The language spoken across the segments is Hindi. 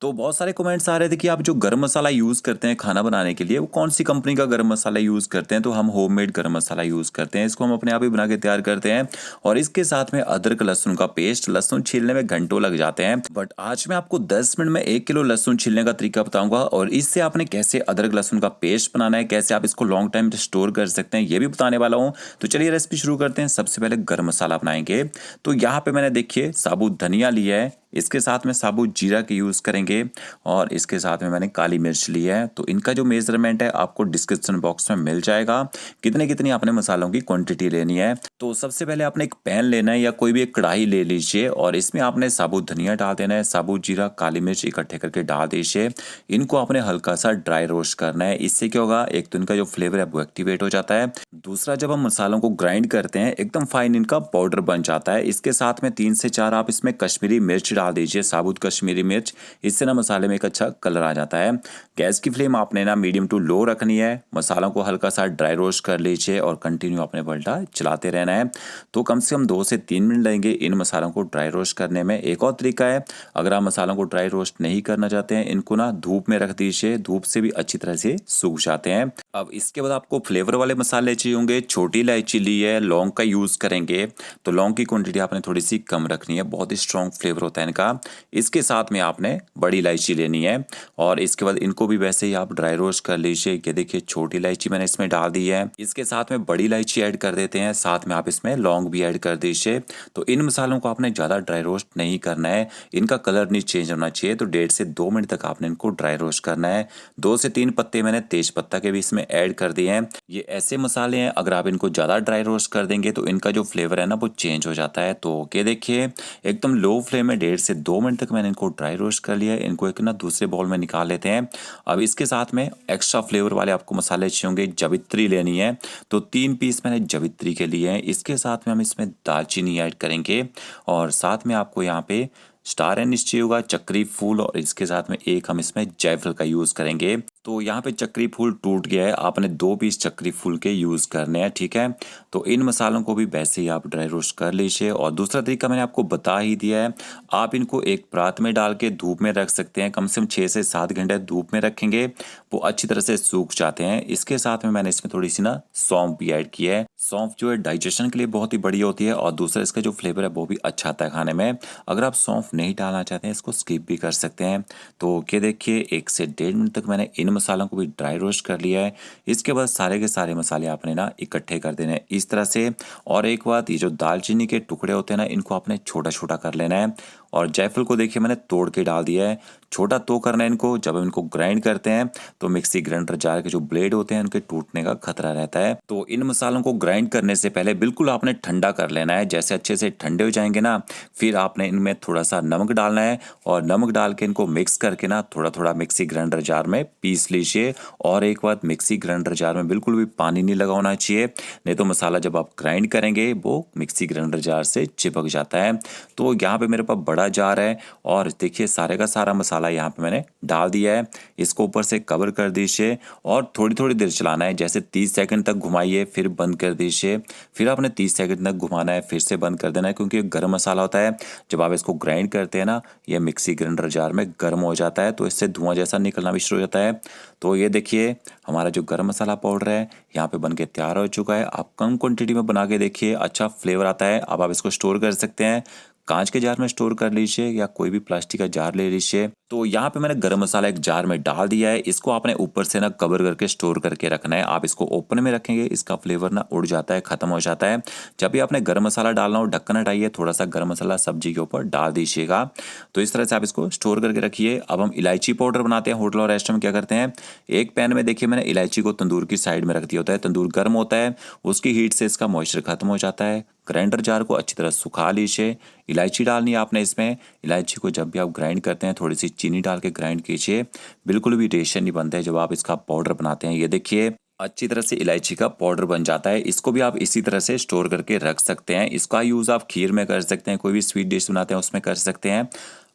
तो बहुत सारे कमेंट्स आ रहे थे कि आप जो गरम मसाला यूज़ करते हैं खाना बनाने के लिए वो कौन सी कंपनी का गरम मसाला यूज़ करते हैं। तो हम होममेड गरम मसाला यूज़ करते हैं, इसको हम अपने आप ही बना के तैयार करते हैं। और इसके साथ में अदरक लहसुन का पेस्ट, लहसुन छीलने में घंटों लग जाते हैं, बट आज मैं आपको 10 मिनट में 1 किलो लहसुन छीलने का तरीका बताऊंगा। और इससे आपने कैसे अदरक लहसुन का पेस्ट बनाना है, कैसे आप इसको लॉन्ग टाइम स्टोर कर सकते हैं, ये भी बताने वाला हूँ। तो चलिए रेसिपी शुरू करते हैं। सबसे पहले गरम मसाला बनाएंगे। तो यहाँ पे मैंने देखिए साबुत धनिया लिया है, इसके साथ में साबुत जीरा के यूज़ करेंगे, और इसके साथ में मैंने काली मिर्च ली है। तो इनका जो मेजरमेंट है आपको डिस्क्रिप्शन बॉक्स में मिल जाएगा, कितने कितनी आपने मसालों की क्वांटिटी लेनी है। तो सबसे पहले आपने एक पैन लेना है या कोई भी एक कढ़ाई ले लीजिए, और इसमें आपने साबुत धनिया डाल देना है, साबुत जीरा काली मिर्च इकट्ठे करके डाल दीजिए। इनको आपने हल्का सा ड्राई रोस्ट करना है। इससे क्या होगा, एक तो इनका जो फ्लेवर है वो एक्टिवेट हो जाता है, दूसरा जब हम मसालों को ग्राइंड करते हैं एकदम फाइन इनका पाउडर बन जाता है। इसके साथ में 3 से 4 आप इसमें कश्मीरी मिर्च डाल दीजिए, साबुत कश्मीरी मिर्च, इससे ना मसाले में एक अच्छा कलर आ जाता है। गैस की फ्लेम आपने ना मीडियम टू लो रखनी है। मसालों को हल्का सा ड्राई रोस्ट कर लीजिए और कंटिन्यू आपने पलटा चलाते रहना है। तो कम से कम 2 से 3 मिनट लगेंगे इन मसालों को ड्राई रोस्ट करने में। एक और तरीका है, अगर आप मसालों को ड्राई रोस्ट नहीं करना चाहते हैं, इनको ना धूप में रख दीजिए, धूप से भी अच्छी तरह से सूख जाते हैं। अब इसके बाद आपको फ्लेवर वाले मसाले चाहिए होंगे। छोटी इलायची ली है, लौंग का यूज़ करेंगे, तो लौंग की क्वांटिटी आपने थोड़ी सी कम रखनी है, बहुत ही स्ट्रॉन्ग फ्लेवर होता है इनका। इसके साथ में आपने बड़ी इलायची लेनी है, और इसके बाद इनको भी वैसे ही आप ड्राई रोस्ट कर लीजिए। ये देखिए छोटी इलायची मैंने इसमें डाल दी है, इसके साथ में बड़ी इलायची ऐड कर देते हैं, साथ में आप इसमें लौंग भी ऐड कर दीजिए। तो इन मसालों को आपने ज़्यादा ड्राई रोस्ट नहीं करना है, इनका कलर नहीं चेंज होना चाहिए। तो 1.5 से 2 मिनट तक आपने इनको ड्राई रोस्ट करना है। 2 से 3 पत्ते मैंने तेज पत्ता के भी इसमें ऐड कर दिए हैं। ये ऐसे मसाले हैं, अगर आप इनको ज़्यादा ड्राई रोस्ट कर देंगे तो इनका जो फ्लेवर है ना वो चेंज हो जाता है। तो ये देखिए एकदम लो फ्लेम में 1.5 से 2 मिनट तक मैंने इनको ड्राई रोस्ट कर लिया है। इनको एक ना दूसरे बाउल में निकाल लेते हैं। अब इसके साथ में एक्स्ट्रा फ्लेवर वाले आपको मसाले चाहिए होंगे। जवित्री लेनी है, तो 3 पीस मैंने जवित्री के लिए हैं। इसके साथ में हम इसमें दालचीनी ऐड करेंगे, और साथ में आपको यहाँ पे स्टार एनिस चाहिए होगा, चक्री फूल, और इसके साथ में एक हम इसमें जायफल का यूज़ करेंगे। तो यहाँ पे चक्री फूल टूट गया है, आपने 2 पीस चक्री फूल के यूज़ करने हैं, ठीक है। तो इन मसालों को भी वैसे ही आप ड्राई रोस्ट कर लीजिए। और दूसरा तरीका मैंने आपको बता ही दिया है, आप इनको एक परात में डाल के धूप में रख सकते हैं। कम से कम 6 से 7 घंटे धूप में रखेंगे, वो अच्छी तरह से सूख जाते हैं। इसके साथ में मैंने इसमें थोड़ी सी ना सौंफ भी ऐड की है। सौंफ जो है डाइजेशन के लिए बहुत ही बढ़िया होती है, और दूसरा इसका जो फ्लेवर है वो भी अच्छा आता है खाने में। अगर आप सौंफ नहीं डालना चाहते हैं, इसको स्किप भी कर सकते हैं। तो ये देखिए 1 से 1.5 मिनट तक मैंने इन मसालों को भी ड्राई रोस्ट कर लिया है। इसके बाद सारे के सारे मसाले आपने ना इकट्ठे कर देने हैं इस तरह से। और एक बात, ये जो दालचीनी के टुकड़े होते हैं ना, इनको आपने छोटा छोटा कर लेना है। और जायफल को देखिए मैंने तोड़ के डाल दिया है। छोटा तो करना है इनको, जब हम इनको ग्राइंड करते हैं तो मिक्सी ग्राइंडर जार के जो ब्लेड होते हैं उनके टूटने का खतरा रहता है। तो इन मसालों को ग्राइंड करने से पहले बिल्कुल आपने ठंडा कर लेना है। जैसे अच्छे से ठंडे हो जाएंगे ना, फिर आपने इनमें थोड़ा सा नमक डालना है, और नमक डाल के इनको मिक्स करके ना थोड़ा थोड़ा मिक्सी ग्राइंडर जार में पीस लीजिए। और एक बात, मिक्सी ग्राइंडर जार में बिल्कुल भी पानी नहीं लगा होना चाहिए, नहीं तो मसाला जब आप ग्राइंड करेंगे वो मिक्सी ग्राइंडर जार से चिपक जाता है। तो यहाँ पे मेरे पास बड़ा जार है, और देखिए सारे का सारा मसाला यहाँ पे मैंने डाल दिया है। इसको ऊपर से कवर कर दीजिए, और थोड़ी थोड़ी देर चलाना है। जैसे 30 सेकंड तक घुमाइए, फिर बंद कर दीजिए, फिर आपने 30 सेकंड तक घुमाना है, फिर से बंद कर देना है, क्योंकि गर्म मसाला होता है। जब आप इसको ग्राइंड करते हैं ना, ये मिक्सी ग्राइंडर जार में गर्म हो जाता है, तो इससे धुआं जैसा निकलना भी शुरू हो जाता है। तो ये देखिए हमारा जो गर्म मसाला पाउडर है यहाँ पे बन के तैयार हो चुका है। आप कम क्वांटिटी में बना के देखिए, अच्छा फ्लेवर आता है। अब आप इसको स्टोर कर सकते हैं, कांच के जार में स्टोर कर लीजिए या कोई भी प्लास्टिक का जार ले लीजिए। तो यहाँ पे मैंने गरम मसाला एक जार में डाल दिया है। इसको आपने ऊपर से ना कवर करके स्टोर करके रखना है। आप इसको ओपन में रखेंगे, इसका फ्लेवर ना उड़ जाता है, खत्म हो जाता है। जब भी आपने गरम मसाला डालना हो, ढक्कन हटाइए, थोड़ा सा गरम मसाला सब्जी के ऊपर डाल दीजिएगा। तो इस तरह से आप इसको स्टोर करके रखिए। अब हम इलायची पाउडर बनाते हैं। होटल और रेस्टोरेंट में क्या करते हैं, एक पैन में देखिए मैंने इलायची को तंदूर की साइड में रख दिया होता है। तंदूर गर्म होता है, उसकी हीट से इसका मॉइस्चर खत्म हो जाता है। ग्राइंडर जार को अच्छी तरह सुखा लीजिए। इलायची डालनी है आपने इसमें। इलायची को जब भी आप ग्राइंड करते हैं थोड़ी सी चीनी डाल के ग्राइंड कीजिए, बिल्कुल भी टेंशन नहीं बनता है जब आप इसका पाउडर बनाते हैं। ये देखिए अच्छी तरह से इलायची का पाउडर बन जाता है। इसको भी आप इसी तरह से स्टोर करके रख सकते हैं। इसका यूज़ आप खीर में कर सकते हैं, कोई भी स्वीट डिश बनाते हैं उसमें कर सकते हैं।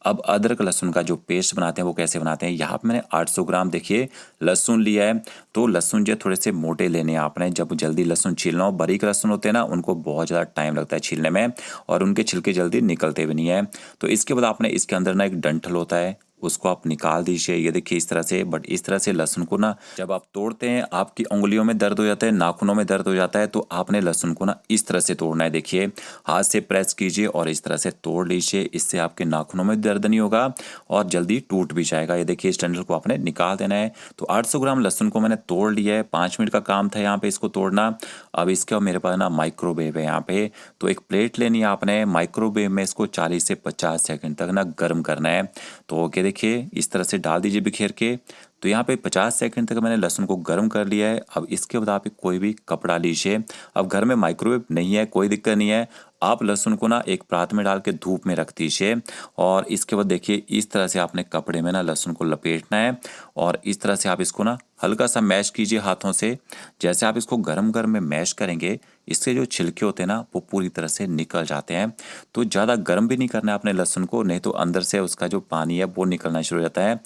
अब अदरक लहसुन का जो पेस्ट बनाते हैं वो कैसे बनाते हैं, यहाँ पे मैंने 800 ग्राम देखिए लहसुन लिया है। तो लहसुन जो थोड़े से मोटे लेने हैं आपने, जब जल्दी लहसुन छीलना हो। बारीक लहसुन होते हैं ना, उनको बहुत ज़्यादा टाइम लगता है छीलने में, और उनके छिलके जल्दी निकलते भी नहीं है। तो इसके बाद आपने इसके अंदर ना एक डंठल होता है, उसको आप निकाल दीजिए। ये देखिए इस तरह से। बट इस तरह से लहसुन को ना जब आप तोड़ते हैं आपकी उंगलियों में दर्द हो जाता है, नाखूनों में दर्द हो जाता है, तो आपने लहसुन को ना इस तरह से तोड़ना है। देखिए हाथ से प्रेस कीजिए और इस तरह से तोड़ लीजिए। इससे आपके नाखूनों में दर्द नहीं होगा और जल्दी टूट भी जाएगा। ये देखिए इस डंठल को आपने निकाल देना है। तो 800 ग्राम लहसुन को मैंने तोड़ लिया है। 5 मिनट का काम था यहाँ पे इसको तोड़ना। अब इसके मेरे पास ना माइक्रोवेव है यहाँ पे, तो एक प्लेट लेनी है आपने। माइक्रोवेव में इसको 40 से 50 सेकंड तक ना गर्म करना है। तो ओके देखिए इस तरह से डाल दीजिए बिखेर के। तो यहाँ पे 50 सेकंड तक मैंने लहसुन को गर्म कर लिया है। अब इसके बाद आप कोई भी कपड़ा लीजिए। अब घर में माइक्रोवेव नहीं है, कोई दिक्कत नहीं है। आप लहसुन को ना एक परात में डाल के धूप में रख दीजिए और इसके बाद देखिए इस तरह से आपने कपड़े में ना लहसुन को लपेटना है और इस तरह से आप इसको ना हल्का सा मैश कीजिए हाथों से। जैसे आप इसको गरम गरम में मैश करेंगे, इससे जो छिलके होते हैं ना वो पूरी तरह से निकल जाते हैं। तो ज़्यादा गर्म भी नहीं करना है अपने लहसुन को, नहीं तो अंदर से उसका जो पानी है वो निकलना शुरू हो जाता है।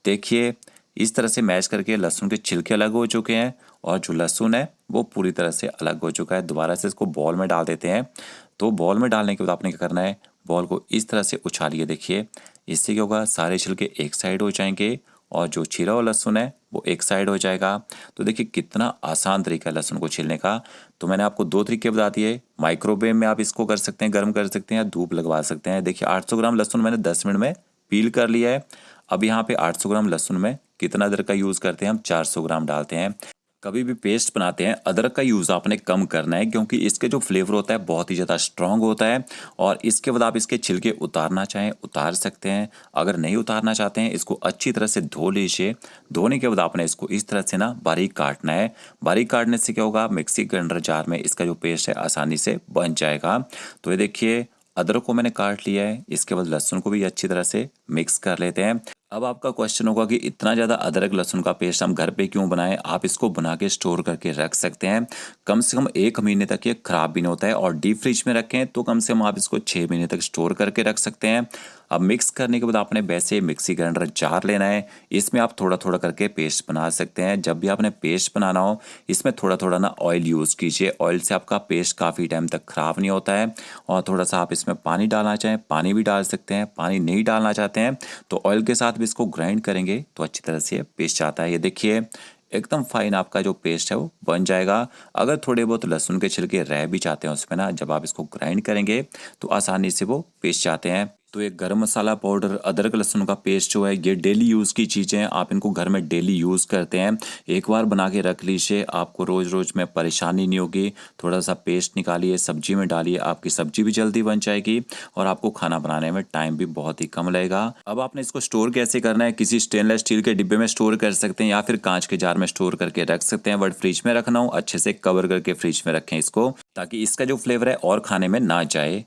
देखिए इस तरह से मैश करके लहसुन के छिलके अलग हो चुके हैं और जो लहसुन है वो पूरी तरह से अलग हो चुका है। दोबारा से इसको बॉल में डाल देते हैं। तो बॉल में डालने के बाद आपने क्या करना है, बॉल को इस तरह से उछालिए। देखिए इससे क्या होगा, सारे छिलके एक साइड हो जाएंगे और जो छिला हुआ लहसुन है वो एक साइड हो जाएगा। तो देखिए कितना आसान तरीका है लहसुन को छीलने का। तो मैंने आपको 2 तरीके बता दिए। माइक्रोवेव में आप इसको कर सकते हैं, गर्म कर सकते हैं या धूप लगवा सकते हैं। देखिए 800 ग्राम लहसुन मैंने 10 मिनट में पील कर लिया है। अब यहाँ पे 800 ग्राम लहसुन में कितना अदरक का यूज़ करते हैं हम, 400 ग्राम डालते हैं। कभी भी पेस्ट बनाते हैं अदरक का यूज़ आपने कम करना है, क्योंकि इसके जो फ्लेवर होता है बहुत ही ज़्यादा स्ट्रांग होता है। और इसके बाद आप इसके छिलके उतारना चाहें उतार सकते हैं, अगर नहीं उतारना चाहते हैं इसको अच्छी तरह से धो लीजिए। धोने के बाद आपने इसको इस तरह से ना बारीक काटना है। बारीक काटने से क्या होगा, मिक्सी ग्राइंडर जार में इसका जो पेस्ट है आसानी से बन जाएगा। तो ये देखिए अदरक को मैंने काट लिया है। इसके बाद लहसुन को भी अच्छी तरह से मिक्स कर लेते हैं। अब आपका क्वेश्चन होगा कि इतना ज़्यादा अदरक लहसुन का पेस्ट हम घर पे क्यों बनाएं। आप इसको बना के स्टोर करके रख सकते हैं। कम से कम 1 महीने तक ये ख़राब भी नहीं होता है। और डीप फ्रिज में रखें तो कम से कम आप इसको 6 महीने तक स्टोर करके रख सकते हैं। अब मिक्स करने के बाद आपने वैसे मिक्सी ग्राइंडर जार लेना है। इसमें आप थोड़ा थोड़ा करके पेस्ट बना सकते हैं। जब भी आपने पेस्ट बनाना हो इसमें थोड़ा थोड़ा ना ऑयल यूज़ कीजिए। ऑयल से आपका पेस्ट काफ़ी टाइम तक ख़राब नहीं होता है। और थोड़ा सा आप इसमें पानी डालना चाहें पानी भी डाल सकते हैं, पानी नहीं डालना चाहते हैं तो ऑयल के साथ भी इसको ग्राइंड करेंगे तो अच्छी तरह से पेस्ट आता है। ये देखिए एकदम फाइन आपका जो पेस्ट है वो बन जाएगा। अगर थोड़े बहुत लहसुन के छिलके रह भी जाते हैं उसमें ना, जब आप इसको ग्राइंड करेंगे तो आसानी से वो पेस्ट जाते हैं। तो ये गरम मसाला पाउडर अदरक लहसुन का पेस्ट जो है ये डेली यूज़ की चीज़ें हैं। आप इनको घर में डेली यूज़ करते हैं। एक बार बना के रख लीजिए, आपको रोज़ रोज़ में परेशानी नहीं होगी। थोड़ा सा पेस्ट निकालिए, सब्जी में डालिए, आपकी सब्जी भी जल्दी बन जाएगी और आपको खाना बनाने में टाइम भी बहुत ही कम लगेगा। अब आपने इसको स्टोर कैसे करना है, किसी स्टेनलेस स्टील के डिब्बे में स्टोर कर सकते हैं या फिर कांच के जार में स्टोर करके रख सकते हैं। बट फ्रिज में रखना हो अच्छे से कवर करके फ्रिज में रखें इसको, ताकि इसका जो फ्लेवर है और खाने में ना जाए।